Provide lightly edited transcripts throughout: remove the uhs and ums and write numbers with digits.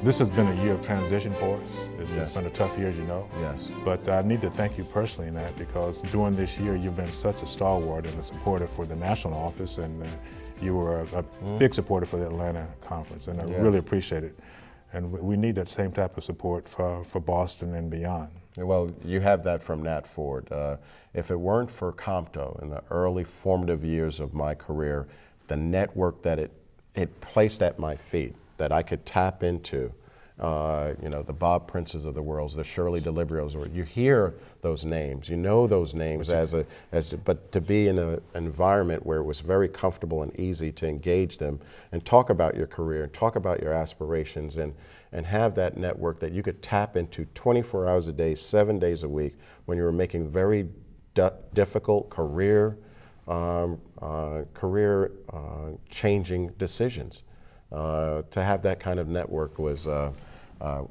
This has been a year of transition for us. It's Yes. been a tough year, as you know. Yes. But I need to thank you personally in that, because during this year you've been such a stalwart and a supporter for the national office, and you were a big supporter for the Atlanta conference, and I really appreciate it. And we need that same type of support for Boston and beyond. Well, you have that from Nat Ford. If it weren't for COMTO in the early formative years of my career, the network that it placed at my feet that I could tap into, you know, the Bob Princes of the world, the Shirley DeLibrios, you hear those names, you know those names but to be in an environment where it was very comfortable and easy to engage them and talk about your career, and talk about your aspirations, and have that network that you could tap into 24 hours a day, 7 days a week, when you were making very difficult career changing decisions. To have that kind of network was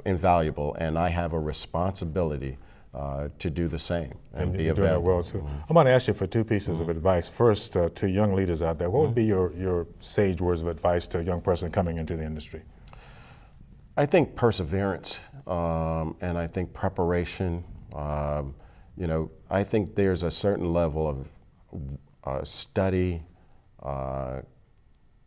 invaluable, and I have a responsibility to do the same and be you're doing that available. well too. I'm going to ask you for two pieces of advice. First, to young leaders out there, what would be your sage words of advice to a young person coming into the industry? I think perseverance, and I think preparation. You know, I think there's a certain level of study,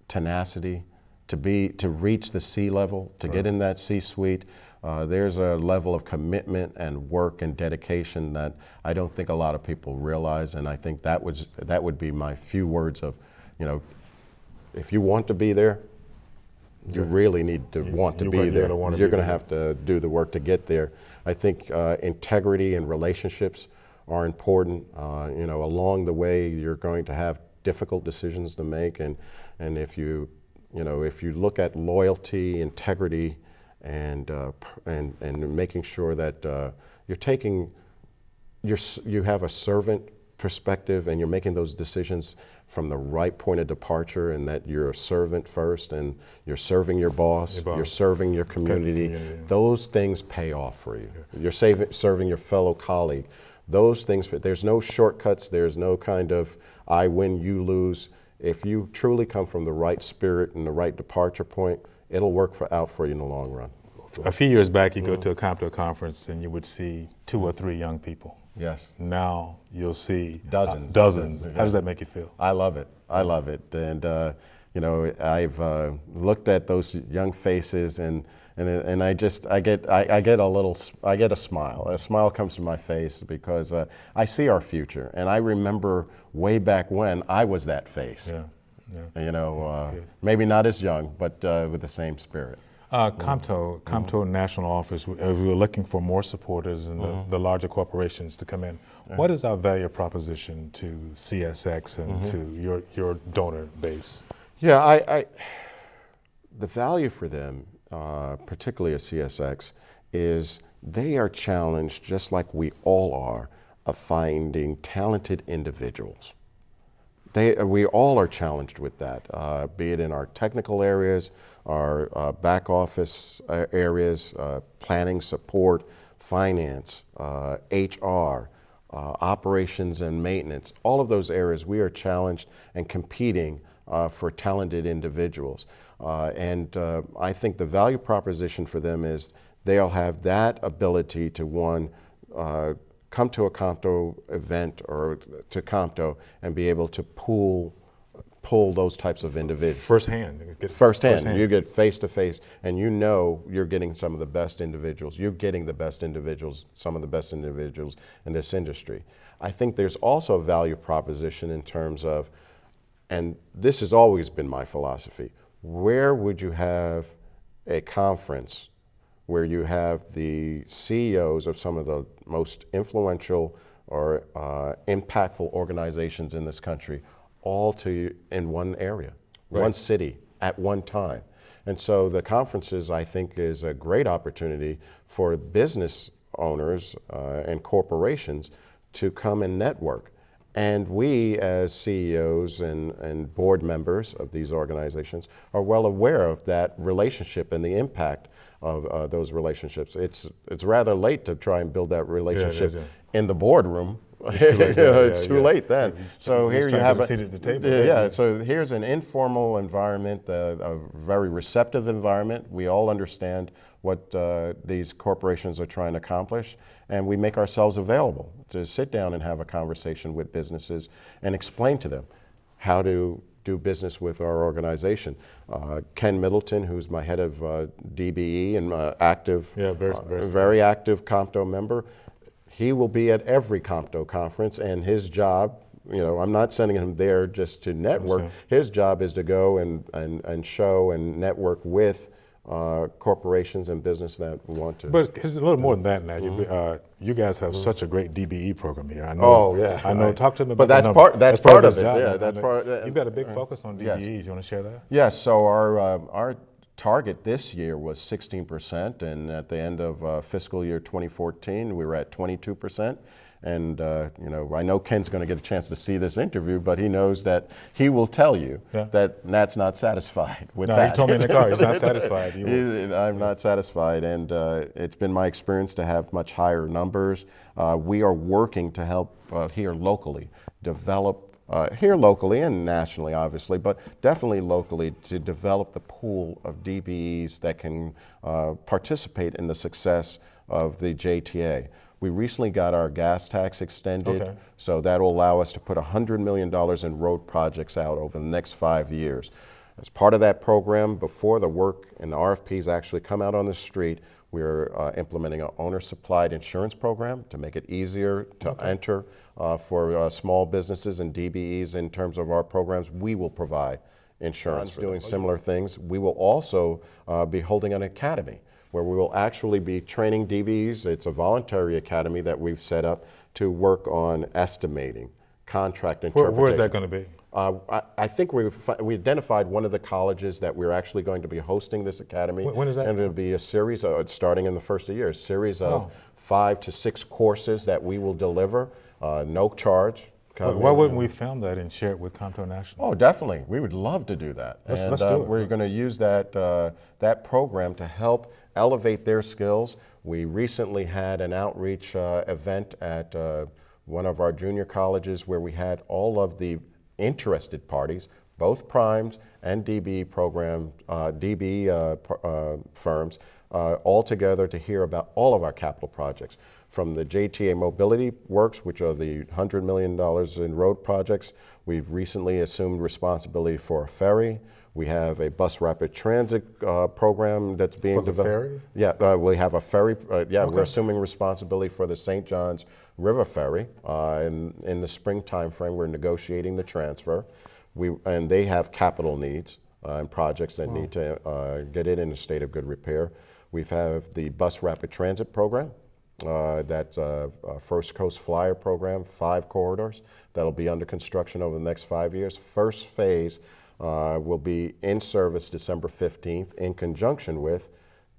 tenacity, to reach the C level, to get in that C-suite. There's a level of commitment and work and dedication that I don't think a lot of people realize, and I think that would be my few words of, you know, if you want to be there, you really need to want to be there. You're going to have to do the work to get there. I think integrity and relationships are important. You know, along the way, you're going to have difficult decisions to make, and if you look at loyalty, integrity, and making sure that you have a servant perspective, and you're making those decisions from the right point of departure, and that you're a servant first, and you're serving your boss, you're serving your community. Those things pay off for you. You're serving your fellow colleague. Those things, there's no shortcuts, there's no kind of I win, you lose. If you truly come from the right spirit and the right departure point, it'll work out for you in the long run. A few years back, you go to a COMTO conference and you would see 2 or 3 young people. Yes. Now you'll see dozens. Dozens. How does that make you feel? I love it. I love it. And you know, I've looked at those young faces, and I get a smile. A smile comes to my face because I see our future, and I remember way back when I was that face. You know, maybe not as young, but with the same spirit. COMTO National Office, we were looking for more supporters and the larger corporations to come in. What is our value proposition to CSX and to your donor base? Yeah, the value for them, particularly at CSX, is they are challenged, just like we all are, of finding talented individuals. We all are challenged with that, be it in our technical areas, our back office areas, planning support, finance, HR, operations and maintenance. All of those areas we are challenged and competing for talented individuals. And I think the value proposition for them is they'll have that ability to, one, come to a COMTO event or to COMTO and be able to pull those types of individuals. Firsthand. You get face to face, and you know you're getting some of the best individuals. You're getting the best individuals, some of the best individuals in this industry. I think there's also a value proposition in terms of, and this has always been my philosophy, where would you have a conference where you have the CEOs of some of the most influential or impactful organizations in this country all in one area, one city at one time? And so the conferences, I think, is a great opportunity for business owners and corporations to come and network. And we, as CEOs and board members of these organizations, are well aware of that relationship and the impact of those relationships. It's rather late to try and build that relationship in the boardroom It's too late. It's too late then. So here you have a seat at the table. So here's an informal environment, a very receptive environment. We all understand what these corporations are trying to accomplish, and we make ourselves available to sit down and have a conversation with businesses and explain to them how to do business with our organization. Ken Middleton, who's my head of DBE and very active COMTO member, he will be at every COMTO conference, and his job, I'm not sending him there just to network. His job is to go and show and network with corporations and business that want to. But it's a little more than that now. You guys have such a great DBE program here. I know. Oh yeah, I know. Talk to me about that. But that's part of it. Job. Yeah, that's part. You've got a big focus on DBEs. Yes. You want to share that? Yes. So our target this year was 16%, and at the end of fiscal year 2014, we were at 22%. And I know Ken's going to get a chance to see this interview, but he knows that he will tell you that Nat's not satisfied with that. He told me in the car he's not satisfied. I'm not satisfied, and it's been my experience to have much higher numbers. We are working to help here locally develop. Here locally and nationally, obviously, but definitely locally, to develop the pool of DBEs that can participate in the success of the JTA. We recently got our gas tax extended, so that will allow us to put $100 million in road projects out over the next 5 years. As part of that program, before the work and the RFPs actually come out on the street, we're implementing an owner-supplied insurance program to make it easier to enter for small businesses and DBEs. In terms of our programs, we will provide insurance. Doing similar things. We will also be holding an academy where we will actually be training DBEs. It's a voluntary academy that we've set up to work on estimating, contract interpretation. Where is that going to be? I think we identified one of the colleges that we're actually going to be hosting this academy. When is that? And it'll be a series, starting in the first of the year, a series of 5 to 6 courses that we will deliver, no charge. Why wouldn't we film that and share it with COMTO National? Oh, definitely. We would love to do that. Let's do it. We're going to use that program to help elevate their skills. We recently had an outreach event at one of our junior colleges where we had all of the interested parties, both primes and DBE firms, all together to hear about all of our capital projects. From the JTA Mobility Works, which are the $100 million in road projects. We've recently assumed responsibility for a ferry. We have a bus rapid transit program that's being developed. Ferry? Yeah, we have a ferry. We're assuming responsibility for the St. Johns River Ferry. In the spring time frame, we're negotiating the transfer. And they have capital needs and projects that need to get it in a state of good repair. We have the bus rapid transit program. That's a First Coast Flyer program, 5 corridors that'll be under construction over the next 5 years. First phase will be in service December 15th in conjunction with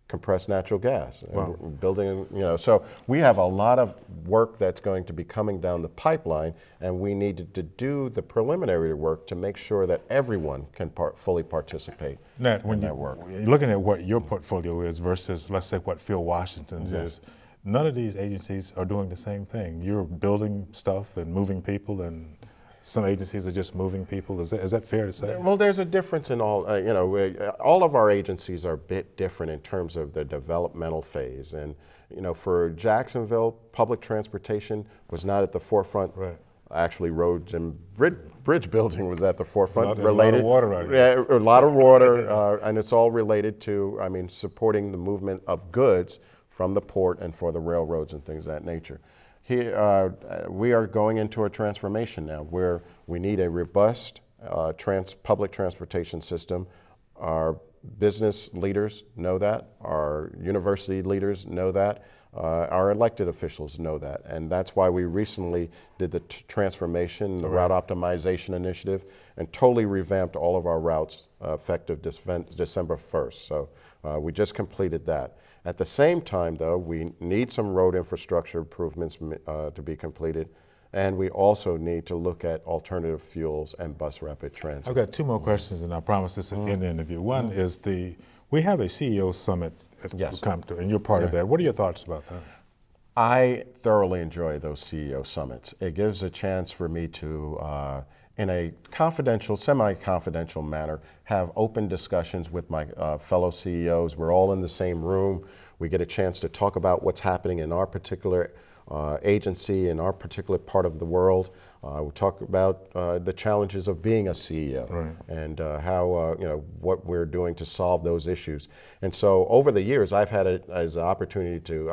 compressed natural gas. Wow. Building, so we have a lot of work that's going to be coming down the pipeline, and we needed to do the preliminary work to make sure that everyone can fully participate in that work. Looking at what your portfolio is versus, let's say, what Phil Washington's is, none of these agencies are doing the same thing. You're building stuff and moving people, and some agencies are just moving people. Is that fair to say? Well, there's a difference in all. All of our agencies are a bit different in terms of the developmental phase. And for Jacksonville, public transportation was not at the forefront. Right. Actually, roads and bridge building was at the forefront. There's a lot of water out here. Yeah, a lot of water, and it's all related to, supporting the movement of goods from the port and for the railroads and things of that nature. Here, we are going into a transformation now where we need a robust public transportation system. Our business leaders know that, our university leaders know that, our elected officials know that, and that's why we recently did the transformation, the route optimization initiative, and totally revamped all of our routes effective December 1st. So we just completed that. At the same time, though, we need some road infrastructure improvements to be completed, and we also need to look at alternative fuels and bus rapid transit. I've got 2 more questions, and I promise this will end the interview. One is we have a CEO summit at COMTO, and you're part of that. What are your thoughts about that? I thoroughly enjoy those CEO summits. It gives a chance for me to, in a confidential, semi-confidential manner, have open discussions with my fellow CEOs. We're all in the same room. We get a chance to talk about what's happening in our particular agency, in our particular part of the world. We talk about the challenges of being a CEO, right, and how, what we're doing to solve those issues. And so over the years, I've had it as an opportunity to,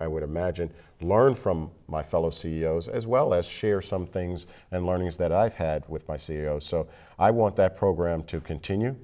I would imagine, learn from my fellow CEOs, as well as share some things and learnings that I've had with my CEOs. So I want that program to continue.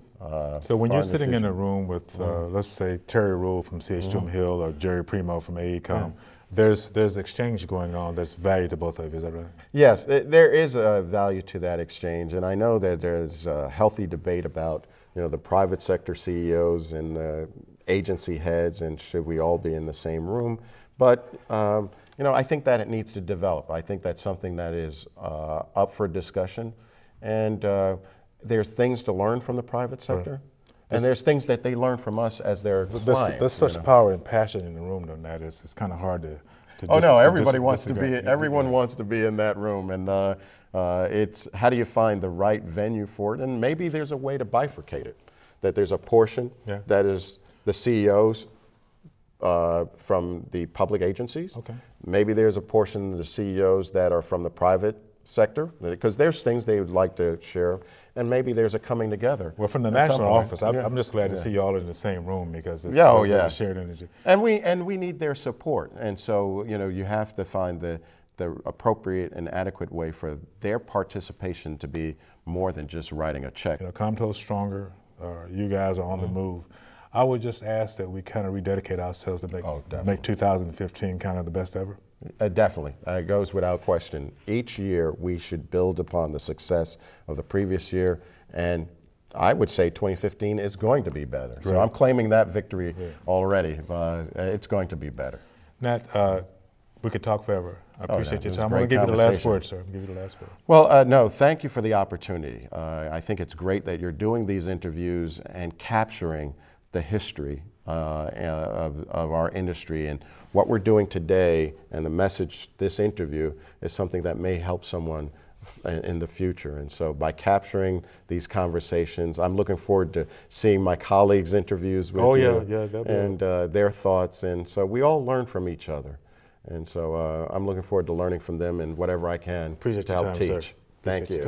So when you're sitting in a room with, let's say, Terry Rule from CH2M Hill or Jerry Primo from AECOM, there's exchange going on that's value to both of you, is that right? Yes, there is a value to that exchange, and I know that there's a healthy debate about, the private sector CEOs and the agency heads, and should we all be in the same room. But I think that it needs to develop. I think that's something that is up for discussion, and there's things to learn from the private sector. Right. And there's things that they learn from us as their clients. There's such power and passion in the room, though, Nat. It's kind of hard to everybody wants to be. Everyone wants to be in that room, and it's how do you find the right venue for it? And maybe there's a way to bifurcate it. That there's a portion that is the CEOs from the public agencies. Okay. Maybe there's a portion of the CEOs that are from the private sector, because there's things they would like to share, and maybe there's a coming together. Well, from the national office, I'm just glad to see you all in the same room, because it's a shared energy. And we need their support, and so you have to find the appropriate and adequate way for their participation to be more than just writing a check. COMTO's stronger. You guys are on the move. I would just ask that we kind of rededicate ourselves to make 2015 kind of the best ever. Definitely. It goes without question. Each year we should build upon the success of the previous year, and I would say 2015 is going to be better. Right. So I'm claiming that victory already. It's going to be better. Nat, we could talk forever. I appreciate your time. I'm going to give you the last word, sir. Well, no, thank you for the opportunity. I think it's great that you're doing these interviews and capturing the history of our industry, and what we're doing today, and the message this interview is something that may help someone in the future. And so by capturing these conversations, I'm looking forward to seeing my colleagues' interviews with you and their thoughts. And so we all learn from each other. And so I'm looking forward to learning from them and whatever I can to help teach. Thank you.